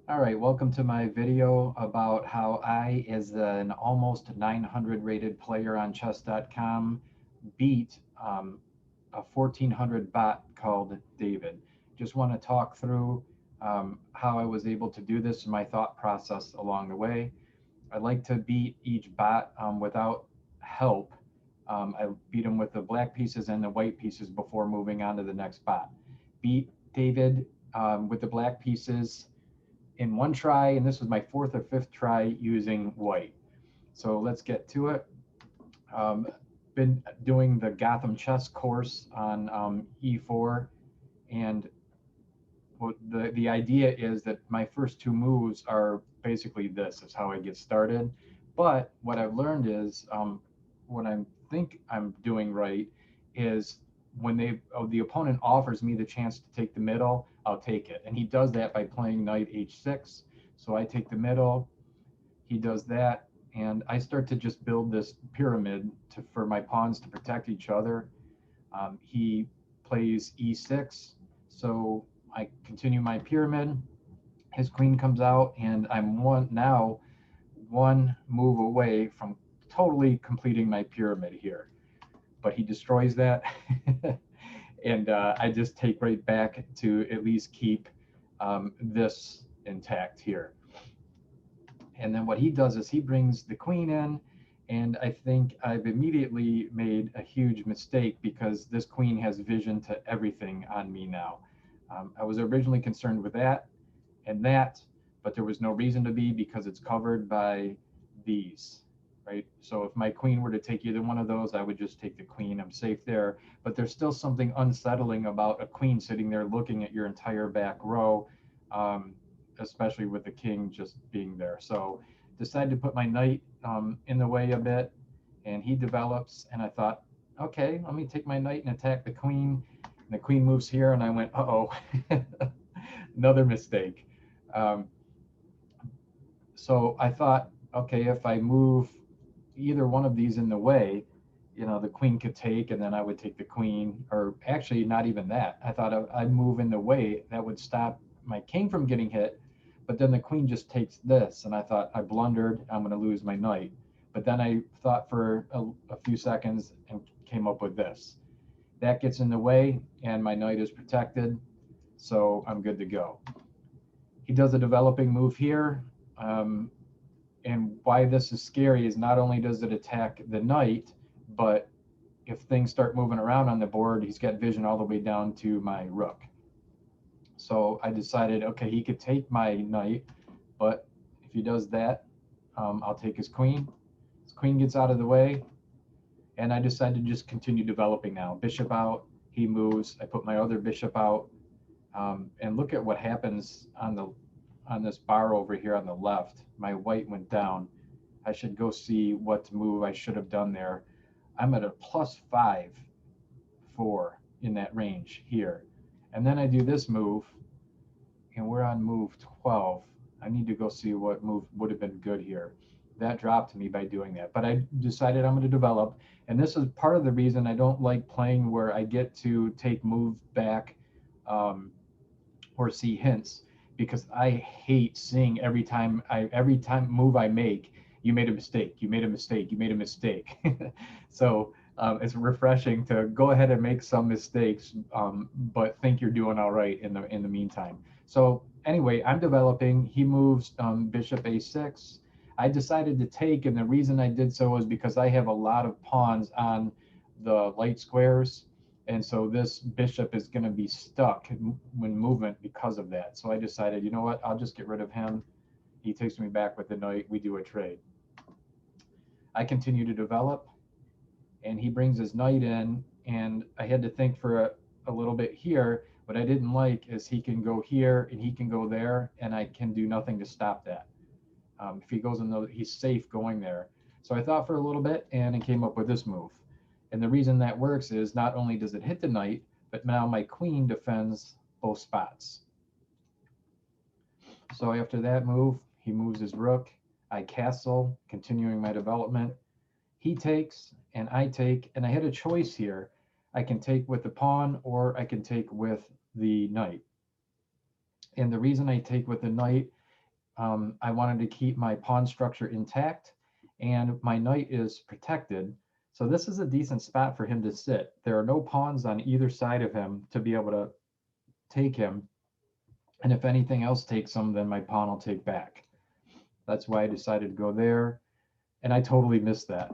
All right, welcome to my video about how I, as an almost 900 rated player on chess.com, beat a 1400 bot called David. Just want to talk through how I was able to do this and my thought process along the way. I like to beat each bot without help. I beat them with the black pieces and the white pieces before moving on to the next bot. Beat David with the black pieces in one try, and this was my fourth or fifth try using white. So let's get to it. Um, been doing the Gotham chess course on E4, and what the idea is that my first two moves are basically this is how I get started. But what I've learned is what I think I'm doing right is when the opponent offers me the chance to take the middle, I'll take it, and he does that by playing knight h6. So I take the middle, he does that, and I start to just build this pyramid for my pawns to protect each other. He plays e6, so I continue my pyramid. His queen comes out, and I'm one move away from totally completing my pyramid here. But he destroys that, and I just take right back to at least keep this intact here. And then what he does is he brings the queen in, and I think I've immediately made a huge mistake because this queen has vision to everything on me now. I was originally concerned with that and that, but there was no reason to be because it's covered by these, right? So if my queen were to take either one of those, I would just take the queen. I'm safe there. But there's still something unsettling about a queen sitting there looking at your entire back row, um, especially with the king just being there. So decided to put my knight in the way a bit, and he develops. And I thought, okay, let me take my knight and attack the queen. And the queen moves here, and I went, uh-oh, another mistake. Um, so I thought, okay, if I move either one of these in the way, the queen could take, and then I would take the queen, or actually not even that. I thought I'd move in the way that would stop my king from getting hit, but then the queen just takes this, and I thought I blundered. I'm going to lose my knight. But then I thought for a few seconds and came up with this. That gets in the way, and my knight is protected, so I'm good to go. He does a developing move here. Um, and why this is scary is not only does it attack the knight, but if things start moving around on the board, he's got vision all the way down to my rook. So I decided, okay, he could take my knight, but if he does that, I'll take his queen. His queen gets out of the way, and I decided to just continue developing now. Bishop out, he moves. I put my other bishop out, and look at what happens on this bar over here on the left. My white went down. I should go see what move I should have done there. I'm at a +5, 4 in that range here. And then I do this move, and we're on move 12. I need to go see what move would have been good here. That dropped me by doing that. But I decided I'm going to develop. And this is part of the reason I don't like playing where I get to take moves back um, or see hints, because I hate seeing every time move I make, you made a mistake, you made a mistake, you made a mistake. So it's refreshing to go ahead and make some mistakes, but think you're doing all right in the meantime. So anyway, I'm developing. He moves bishop a6. I decided to take, and the reason I did so is because I have a lot of pawns on the light squares, and so this bishop is going to be stuck when movement because of that. So I decided, you know what, I'll just get rid of him. He takes me back with the knight. We do a trade. I continue to develop, and he brings his knight in, and I had to think for a little bit here. What I didn't like is he can go here and he can go there, and I can do nothing to stop that. If he goes in the, he's safe going there. So I thought for a little bit, and it came up with this move. And the reason that works is not only does it hit the knight, but now my queen defends both spots. So after that move, he moves his rook. I castle, continuing my development. He takes, and I take, and I had a choice here. I can take with the pawn, or I can take with the knight. And the reason I take with the knight I wanted to keep my pawn structure intact, and my knight is protected. So this is a decent spot for him to sit. There are no pawns on either side of him to be able to take him. And if anything else takes him, then my pawn will take back. That's why I decided to go there. And I totally missed that.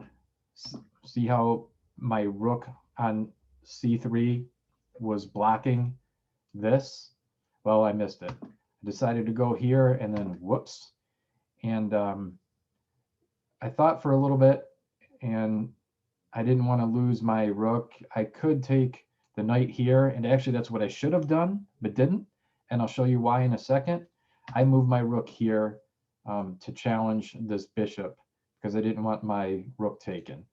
See how my rook on c3 was blocking this? Well, I missed it. I decided to go here and then whoops. And I thought for a little bit, and I didn't want to lose my rook. I could take the knight here, and actually that's what I should have done, but didn't. And I'll show you why in a second. I moved my rook here to challenge this bishop because I didn't want my rook taken.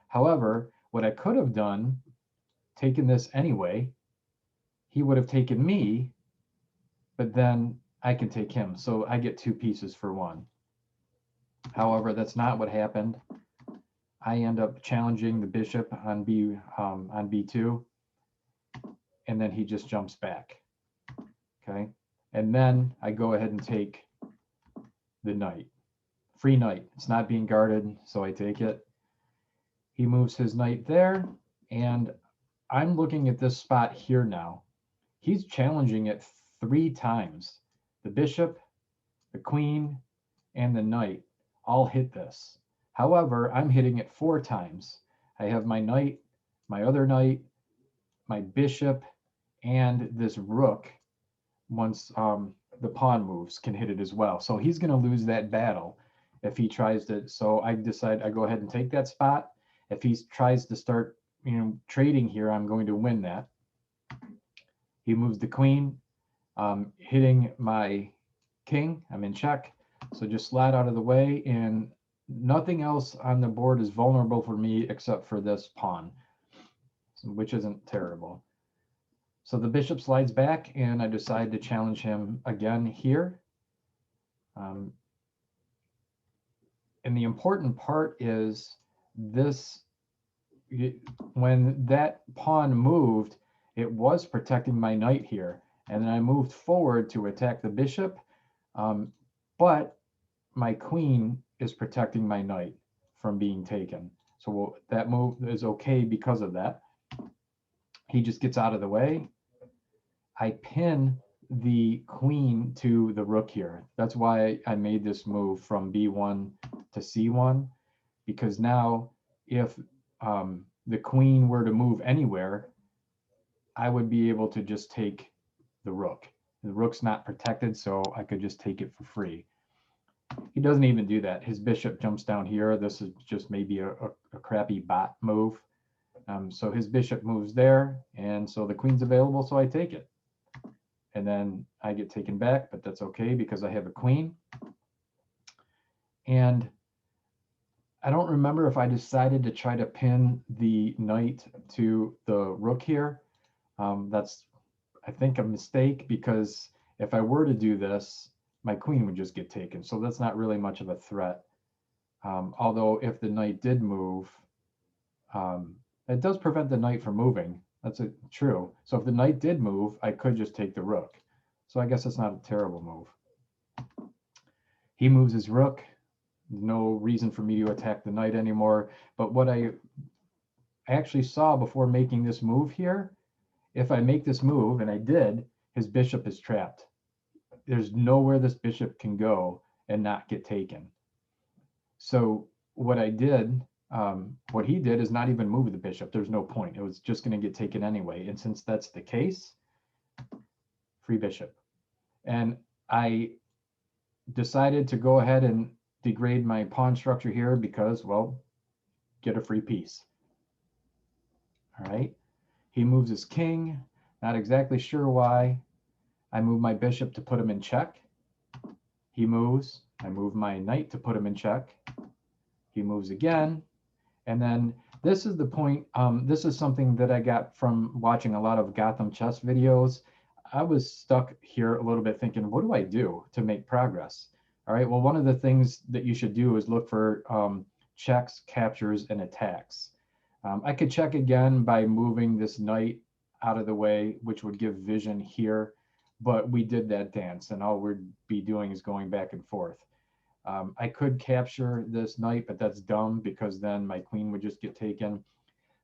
However, what I could have done, taken this anyway, he would have taken me, but then I can take him. So I get 2 pieces for 1. However, that's not what happened. I end up challenging the bishop on b2, and then he just jumps back. Okay, and then I go ahead and take the knight. Free knight. It's not being guarded, so I take it. He moves his knight there, and I'm looking at this spot here now. He's challenging it 3 times. The bishop, the queen, and the knight all hit this. However, I'm hitting it 4 times. I have my knight, my other knight, my bishop, and this rook, once the pawn moves, can hit it as well. So he's going to lose that battle if he tries to. So I decide I go ahead and take that spot. If he tries to start, trading here, I'm going to win that. He moves the queen, hitting my king. I'm in check. So just slide out of the way, and nothing else on the board is vulnerable for me except for this pawn, which isn't terrible. So the bishop slides back, and I decide to challenge him again here. And the important part is this: when that pawn moved, it was protecting my knight here. And then I moved forward to attack the bishop, but my queen is protecting my knight from being taken. So that move is okay because of that. He just gets out of the way. I pin the queen to the rook here. That's why I made this move from b1 to c1, because now if the queen were to move anywhere, I would be able to just take the rook. The rook's not protected, so I could just take it for free. He doesn't even do that. His bishop jumps down here. This is just maybe a crappy bot move. So his bishop moves there, and so the queen's available, so I take it. And then I get taken back, but that's okay because I have a queen. And I don't remember if I decided to try to pin the knight to the rook here. That's, I think, a mistake, because if I were to do this, my queen would just get taken. So that's not really much of a threat. Although if the knight did move, it does prevent the knight from moving. That's true. So if the knight did move, I could just take the rook. So I guess it's not a terrible move. He moves his rook. No reason for me to attack the knight anymore. But what I actually saw before making this move here, if I make this move, and I did, his bishop is trapped. There's nowhere this bishop can go and not get taken. So what I did, what he did is not even move the bishop. There's no point. It was just going to get taken anyway. And since that's the case, free bishop. And I decided to go ahead and degrade my pawn structure here because, well, get a free piece. All right. He moves his king. Not exactly sure why. I move my bishop to put him in check. He moves. I move my knight to put him in check. He moves again. And then this is the point. This is something that I got from watching a lot of Gotham chess videos. I was stuck here a little bit thinking, what do I do to make progress? All right, well, one of the things that you should do is look for checks, captures, and attacks. I could check again by moving this knight out of the way, which would give vision here. but we did that dance, and all we'd be doing is going back and forth. I could capture this knight, but that's dumb because then my queen would just get taken.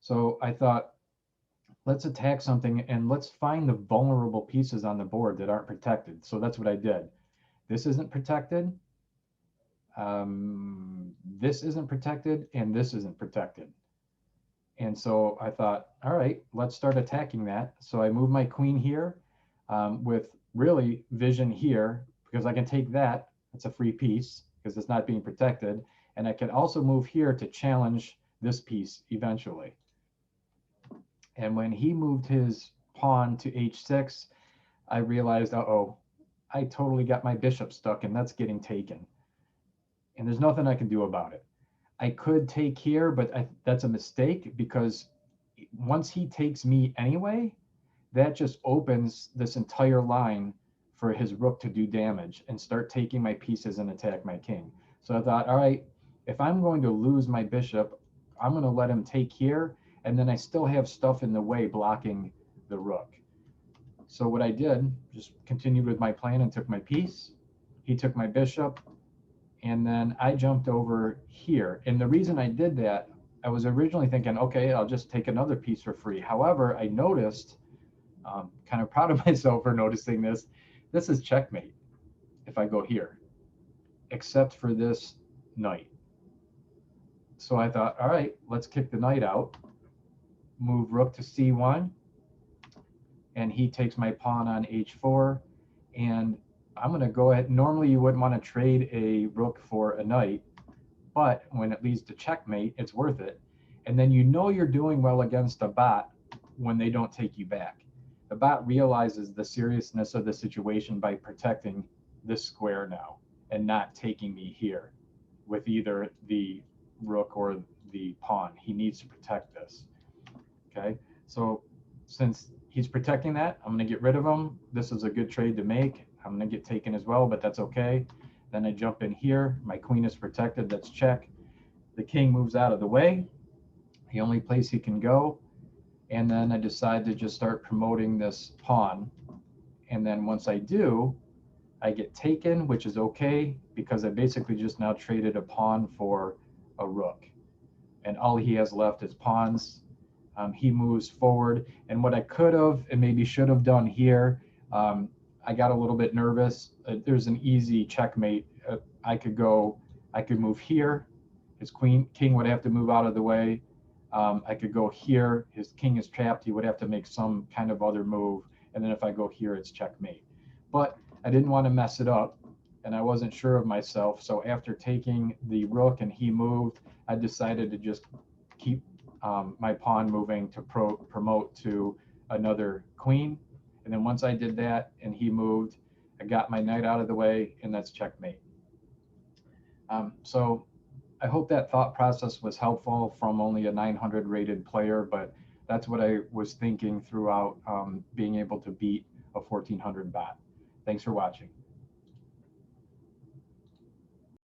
So I thought, let's attack something and let's find the vulnerable pieces on the board that aren't protected. So that's what I did. This isn't protected. This isn't protected, and this isn't protected. And so I thought, all right, let's start attacking that. So I moved my queen here with really vision here because I can take that. It's a free piece because it's not being protected. And I can also move here to challenge this piece eventually. And when he moved his pawn to h6, I realized, uh-oh, I totally got my bishop stuck and that's getting taken. And there's nothing I can do about it. I could take here, but that's a mistake because once he takes me anyway, that just opens this entire line for his rook to do damage and start taking my pieces and attack my king. So I thought, all right, if I'm going to lose my bishop, I'm going to let him take here, and then I still have stuff in the way blocking the rook. So what I did, just continued with my plan and took my piece. He took my bishop, and then I jumped over here. And the reason I did that, I was originally thinking, okay, I'll just take another piece for free. However, I noticed, kind of proud of myself for noticing this, this is checkmate if I go here, except for this knight. So I thought, all right, let's kick the knight out, move rook to c1, and he takes my pawn on h4, and I'm going to go ahead. Normally, you wouldn't want to trade a rook for a knight, but when it leads to checkmate, it's worth it. And then you know you're doing well against a bot when they don't take you back. The bot realizes the seriousness of the situation by protecting this square now and not taking me here with either the rook or the pawn. He needs to protect this. Okay, so since he's protecting that, I'm going to get rid of him. This is a good trade to make. I'm going to get taken as well, but that's okay. Then I jump in here. My queen is protected. That's check. The king moves out of the way, the only place he can go. And then I decide to just start promoting this pawn. And then once I do, I get taken, which is okay because I basically just now traded a pawn for a rook. And all he has left is pawns. He moves forward. And what I could have and maybe should have done here, I got a little bit nervous. There's an easy checkmate. I could move here. His king would have to move out of the way. I could go here. His king is trapped. He would have to make some kind of other move. And then if I go here, it's checkmate. But I didn't want to mess it up, and I wasn't sure of myself. So after taking the rook and he moved, I decided to just keep my pawn moving to promote to another queen. And then once I did that and he moved, I got my knight out of the way, and that's checkmate. So I hope that thought process was helpful from only a 900 rated player, but that's what I was thinking throughout being able to beat a 1400 bot. Thanks for watching.